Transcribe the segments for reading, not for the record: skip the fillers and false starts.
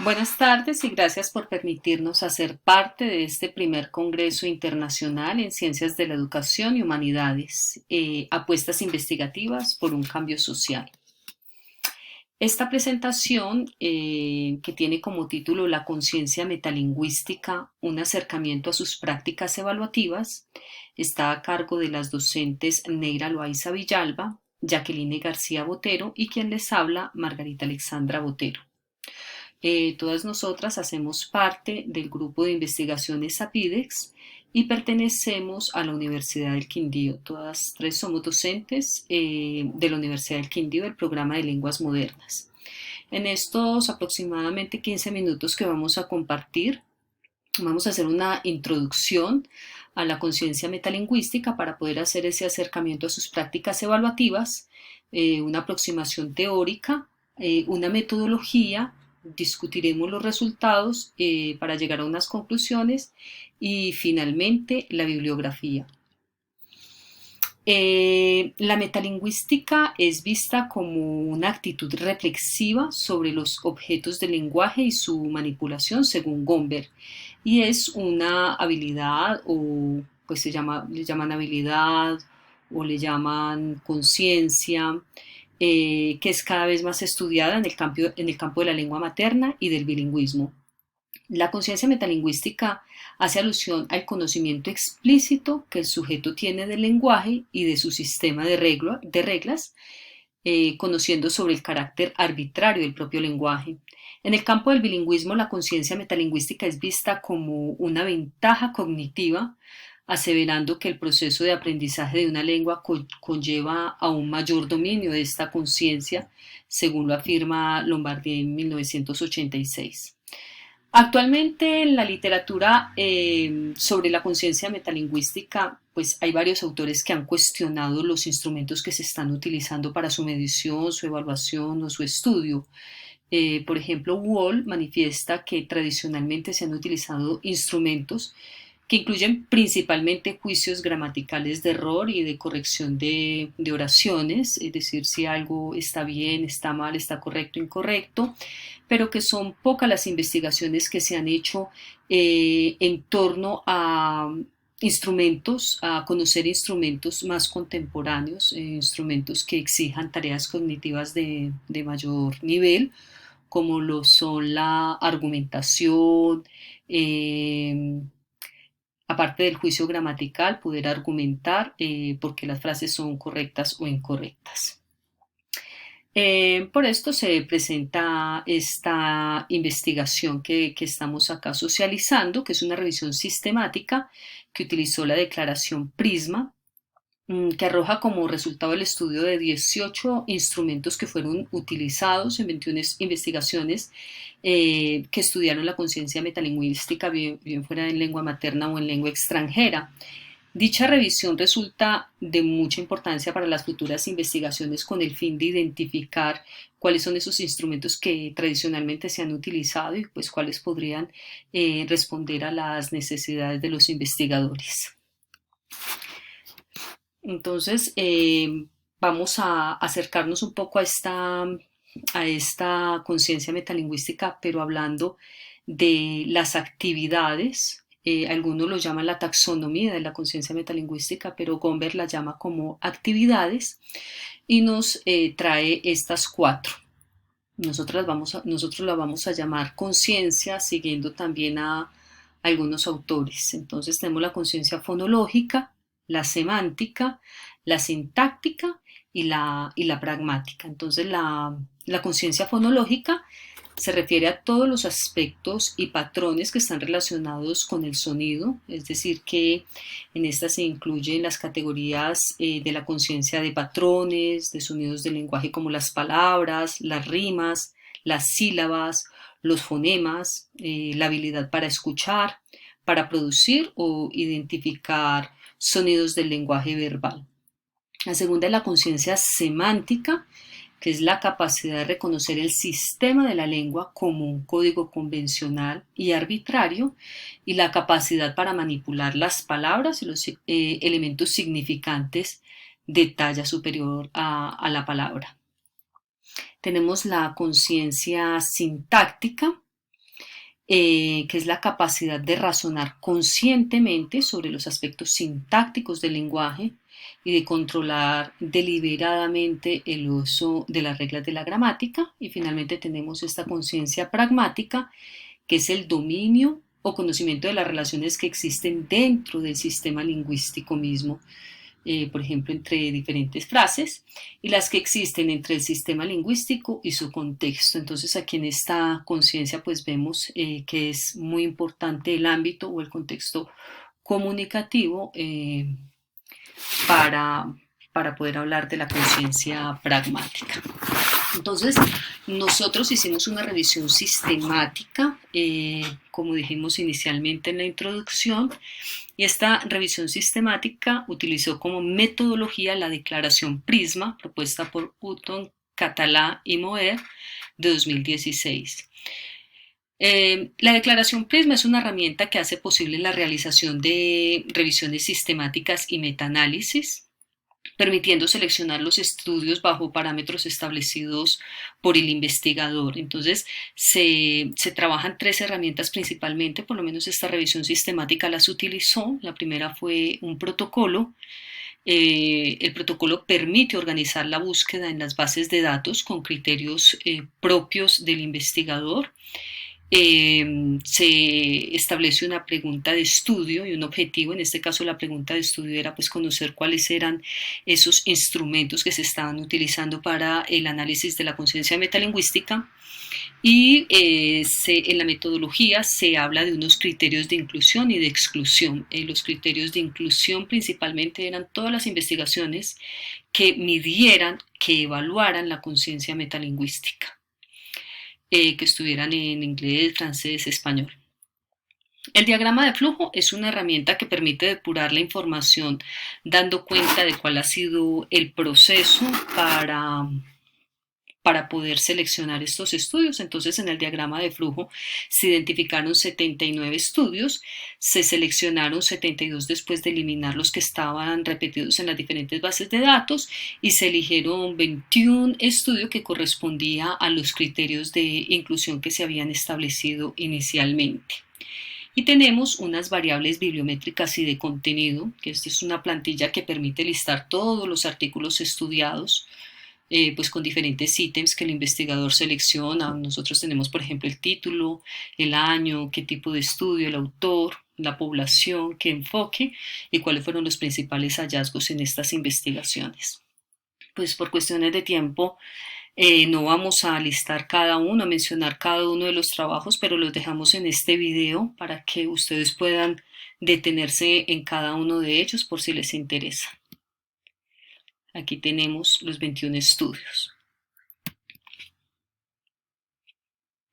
Buenas tardes y gracias por permitirnos hacer parte de este primer Congreso Internacional en Ciencias de la Educación y Humanidades, Apuestas Investigativas por un Cambio Social. Esta presentación, que tiene como título La conciencia metalingüística, un acercamiento a sus prácticas evaluativas, está a cargo de las docentes Neira Loaiza Villalba, Jacqueline García Botero y quien les habla, Margarita Alexandra Botero. Todas nosotras hacemos parte del grupo de investigaciones SAPIDEX y pertenecemos a la Universidad del Quindío. Todas tres somos docentes de la Universidad del Quindío del programa de lenguas modernas. En estos aproximadamente 15 minutos que vamos a compartir, vamos a hacer una introducción a la conciencia metalingüística para poder hacer ese acercamiento a sus prácticas evaluativas, una aproximación teórica, una metodología, discutiremos los resultados para llegar a unas conclusiones y finalmente la bibliografía. La metalingüística es vista como una actitud reflexiva sobre los objetos del lenguaje y su manipulación según Gomberg, y es una habilidad o pues le llaman habilidad o le llaman conciencia, que es cada vez más estudiada en el campo de la lengua materna y del bilingüismo. La conciencia metalingüística hace alusión al conocimiento explícito que el sujeto tiene del lenguaje y de su sistema de reglas, conociendo sobre el carácter arbitrario del propio lenguaje. En el campo del bilingüismo, la conciencia metalingüística es vista como una ventaja cognitiva, aseverando que el proceso de aprendizaje de una lengua conlleva a un mayor dominio de esta conciencia, según lo afirma Lombardi en 1986. Actualmente en la literatura sobre la conciencia metalingüística, pues hay varios autores que han cuestionado los instrumentos que se están utilizando para su medición, su evaluación o su estudio. Por ejemplo, Wall manifiesta que tradicionalmente se han utilizado instrumentos que incluyen principalmente juicios gramaticales de error y de corrección de oraciones, es decir, si algo está bien, está mal, está correcto, incorrecto, pero que son pocas las investigaciones que se han hecho en torno a instrumentos, a conocer instrumentos más contemporáneos, instrumentos que exijan tareas cognitivas de mayor nivel, como lo son la argumentación, eh, aparte del juicio gramatical, poder argumentar por qué las frases son correctas o incorrectas. Por esto se presenta esta investigación que estamos acá socializando, que es una revisión sistemática que utilizó la declaración Prisma, que arroja como resultado el estudio de 18 instrumentos que fueron utilizados en 21 investigaciones que estudiaron la conciencia metalingüística, bien fuera en lengua materna o en lengua extranjera. Dicha revisión resulta de mucha importancia para las futuras investigaciones con el fin de identificar cuáles son esos instrumentos que tradicionalmente se han utilizado y pues cuáles podrían responder a las necesidades de los investigadores. Entonces, vamos a acercarnos un poco a esta conciencia metalingüística, pero hablando de las actividades. Algunos lo llaman la taxonomía de la conciencia metalingüística, pero Gomberg la llama como actividades y nos trae estas cuatro. Nosotros la vamos a llamar conciencia, siguiendo también a algunos autores. Entonces tenemos la conciencia fonológica, la semántica, la sintáctica y la pragmática. Entonces la conciencia fonológica se refiere a todos los aspectos y patrones que están relacionados con el sonido, es decir, que en esta se incluyen las categorías de la conciencia de patrones, de sonidos del lenguaje como las palabras, las rimas, las sílabas, los fonemas, la habilidad para escuchar, para producir o identificar sonidos del lenguaje verbal. La segunda es la conciencia semántica, que es la capacidad de reconocer el sistema de la lengua como un código convencional y arbitrario, y la capacidad para manipular las palabras y los elementos significantes de talla superior a la palabra. Tenemos la conciencia sintáctica, que es la capacidad de razonar conscientemente sobre los aspectos sintácticos del lenguaje y de controlar deliberadamente el uso de las reglas de la gramática. Y finalmente tenemos esta conciencia pragmática, que es el dominio o conocimiento de las relaciones que existen dentro del sistema lingüístico mismo, por ejemplo, entre diferentes frases, y las que existen entre el sistema lingüístico y su contexto. Entonces, aquí en esta conciencia, pues vemos que es muy importante el ámbito o el contexto comunicativo para, para poder hablar de la conciencia pragmática. Entonces, nosotros hicimos una revisión sistemática, como dijimos inicialmente en la introducción, y esta revisión sistemática utilizó como metodología la declaración Prisma, propuesta por Hutton, Catalá y Moer, de 2016. La declaración Prisma es una herramienta que hace posible la realización de revisiones sistemáticas y metaanálisis, permitiendo seleccionar los estudios bajo parámetros establecidos por el investigador. Entonces, se trabajan tres herramientas principalmente, por lo menos esta revisión sistemática las utilizó. La primera fue un protocolo. El protocolo permite organizar la búsqueda en las bases de datos con criterios propios del investigador. Se establece una pregunta de estudio y un objetivo. En este caso, la pregunta de estudio era pues conocer cuáles eran esos instrumentos que se estaban utilizando para el análisis de la conciencia metalingüística, y en la metodología se habla de unos criterios de inclusión y de exclusión. Los criterios de inclusión principalmente eran todas las investigaciones que midieran, que evaluaran la conciencia metalingüística, que estuvieran en inglés, francés, español. El diagrama de flujo es una herramienta que permite depurar la información dando cuenta de cuál ha sido el proceso para poder seleccionar estos estudios. Entonces, en el diagrama de flujo se identificaron 79 estudios, se seleccionaron 72 después de eliminar los que estaban repetidos en las diferentes bases de datos, y se eligieron 21 estudios que correspondían a los criterios de inclusión que se habían establecido inicialmente. Y tenemos unas variables bibliométricas y de contenido, que esta es una plantilla que permite listar todos los artículos estudiados, pues con diferentes ítems que el investigador selecciona. Nosotros tenemos, por ejemplo, el título, el año, qué tipo de estudio, el autor, la población, qué enfoque y cuáles fueron los principales hallazgos en estas investigaciones. Pues por cuestiones de tiempo no vamos a listar cada uno, a mencionar cada uno de los trabajos, pero los dejamos en este video para que ustedes puedan detenerse en cada uno de ellos por si les interesa. Aquí tenemos los 21 estudios.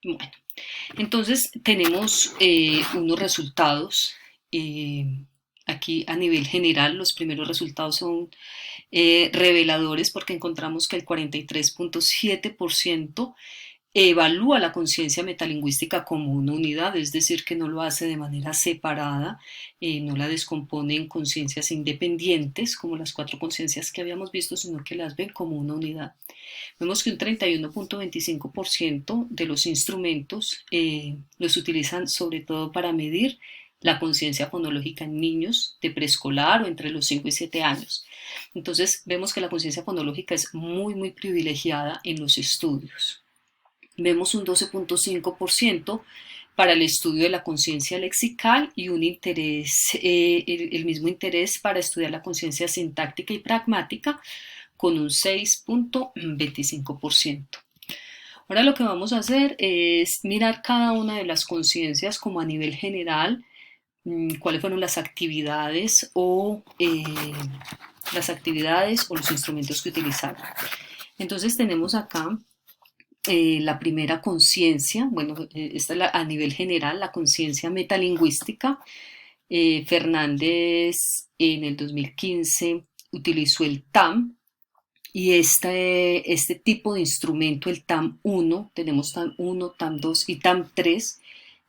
Bueno, entonces tenemos unos resultados. Aquí a nivel general los primeros resultados son reveladores, porque encontramos que el 43.7% evalúa la conciencia metalingüística como una unidad, es decir, que no lo hace de manera separada, no la descompone en conciencias independientes como las 4 conciencias que habíamos visto, sino que las ven como una unidad. Vemos que un 31.25% de los instrumentos los utilizan sobre todo para medir la conciencia fonológica en niños de preescolar o entre los 5 y 7 años. Entonces vemos que la conciencia fonológica es muy, muy privilegiada en los estudios. Vemos un 12.5% para el estudio de la conciencia lexical y un interés, el mismo interés para estudiar la conciencia sintáctica y pragmática, con un 6.25%. Ahora lo que vamos a hacer es mirar cada una de las conciencias como a nivel general, cuáles fueron las actividades o los instrumentos que utilizaron. Entonces tenemos acá la primera conciencia. Bueno, esta es a nivel general, la conciencia metalingüística. Fernández en el 2015 utilizó el TAM, y este tipo de instrumento, el TAM1, tenemos TAM1, TAM2 y TAM3.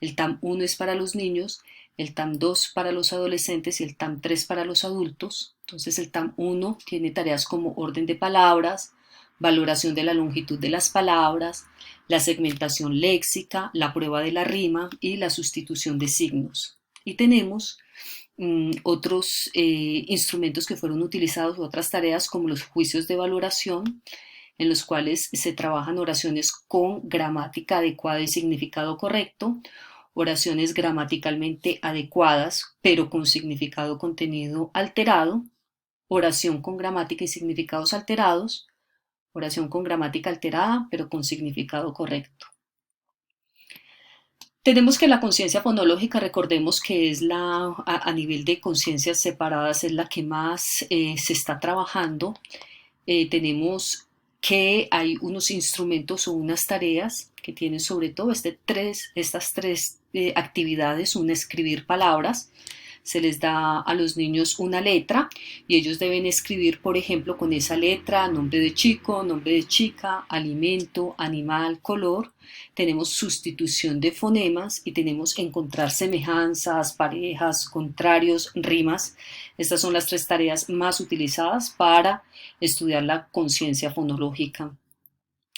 El TAM1 es para los niños, el TAM2 para los adolescentes y el TAM3 para los adultos. Entonces el TAM1 tiene tareas como orden de palabras, valoración de la longitud de las palabras, la segmentación léxica, la prueba de la rima y la sustitución de signos. Y tenemos otros instrumentos que fueron utilizados, otras tareas como los juicios de valoración, en los cuales se trabajan oraciones con gramática adecuada y significado correcto, oraciones gramaticalmente adecuadas pero con significado contenido alterado, oración con gramática y significados alterados, oración con gramática alterada pero con significado correcto. Tenemos que la conciencia fonológica, recordemos que es a nivel de conciencias separadas, es la que más se está trabajando. Tenemos que hay unos instrumentos o unas tareas que tienen sobre todo estas tres actividades: una, escribir palabras. Se les da a los niños una letra y ellos deben escribir, por ejemplo, con esa letra nombre de chico, nombre de chica, alimento, animal, color. Tenemos sustitución de fonemas y tenemos encontrar semejanzas, parejas, contrarios, rimas. Estas son las tres tareas más utilizadas para estudiar la conciencia fonológica.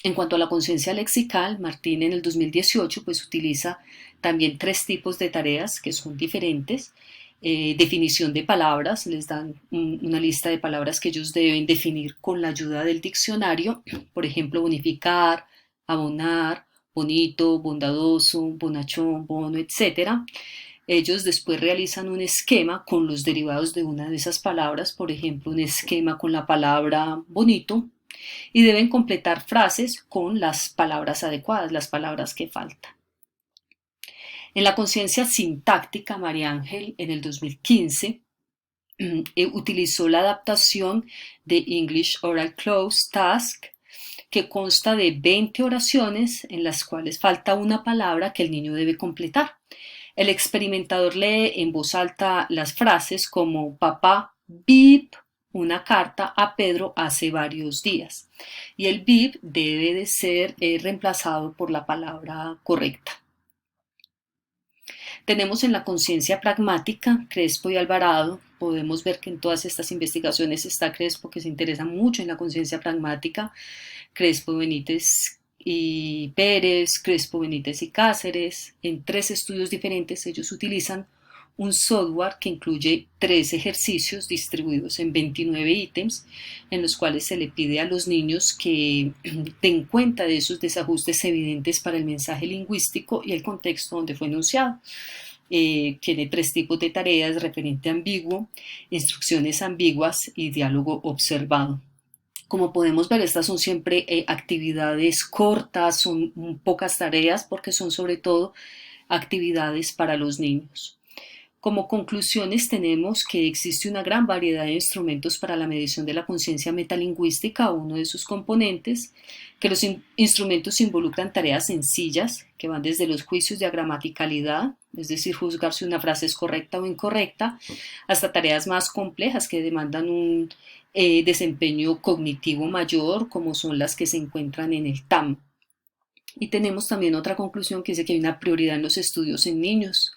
En cuanto a la conciencia lexical, Martín en el 2018 pues utiliza también tres tipos de tareas que son diferentes. Definición de palabras, les dan una lista de palabras que ellos deben definir con la ayuda del diccionario, por ejemplo, bonificar, abonar, bonito, bondadoso, bonachón, bono, etc. Ellos después realizan un esquema con los derivados de una de esas palabras, por ejemplo, un esquema con la palabra bonito, y deben completar frases con las palabras adecuadas, las palabras que faltan. En la conciencia sintáctica, María Ángel en el 2015 utilizó la adaptación de English Oral Close Task, que consta de 20 oraciones en las cuales falta una palabra que el niño debe completar. El experimentador lee en voz alta las frases como: papá, bip, una carta a Pedro hace varios días. Y el bip debe de ser reemplazado por la palabra correcta. Tenemos en la conciencia pragmática, Crespo y Alvarado. Podemos ver que en todas estas investigaciones está Crespo, que se interesa mucho en la conciencia pragmática, Crespo, Benítez y Pérez, Crespo, Benítez y Cáceres. En 3 estudios diferentes ellos utilizan un software que incluye 3 ejercicios distribuidos en 29 ítems, en los cuales se le pide a los niños que den cuenta de esos desajustes evidentes para el mensaje lingüístico y el contexto donde fue enunciado. Tiene 3 tipos de tareas: referente ambiguo, instrucciones ambiguas y diálogo observado. Como podemos ver, estas son siempre actividades cortas, son pocas tareas porque son sobre todo actividades para los niños. Como conclusiones tenemos que existe una gran variedad de instrumentos para la medición de la conciencia metalingüística, uno de sus componentes, que los instrumentos involucran tareas sencillas que van desde los juicios de gramaticalidad, es decir, juzgar si una frase es correcta o incorrecta, hasta tareas más complejas que demandan un desempeño cognitivo mayor, como son las que se encuentran en el TAM. Y tenemos también otra conclusión que dice que hay una prioridad en los estudios en niños,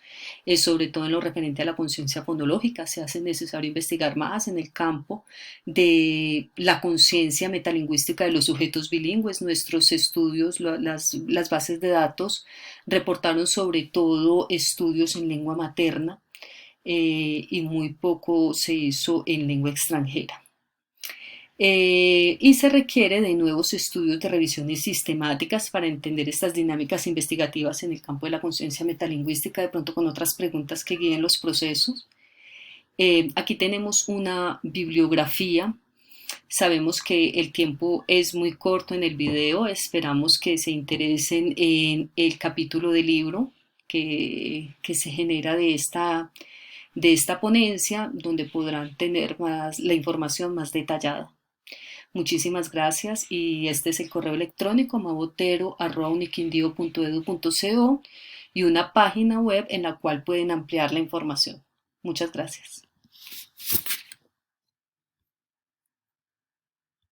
sobre todo en lo referente a la conciencia fonológica. Se hace necesario investigar más en el campo de la conciencia metalingüística de los sujetos bilingües. Nuestros estudios, las bases de datos, reportaron sobre todo estudios en lengua materna y muy poco se hizo en lengua extranjera. Y se requiere de nuevos estudios de revisiones sistemáticas para entender estas dinámicas investigativas en el campo de la conciencia metalingüística, de pronto con otras preguntas que guíen los procesos. Aquí tenemos una bibliografía. Sabemos que el tiempo es muy corto en el video, esperamos que se interesen en el capítulo del libro que se genera de esta ponencia, donde podrán tener la información más detallada. Muchísimas gracias, y este es el correo electrónico mabotero@uniquindio.edu.co y una página web en la cual pueden ampliar la información. Muchas gracias.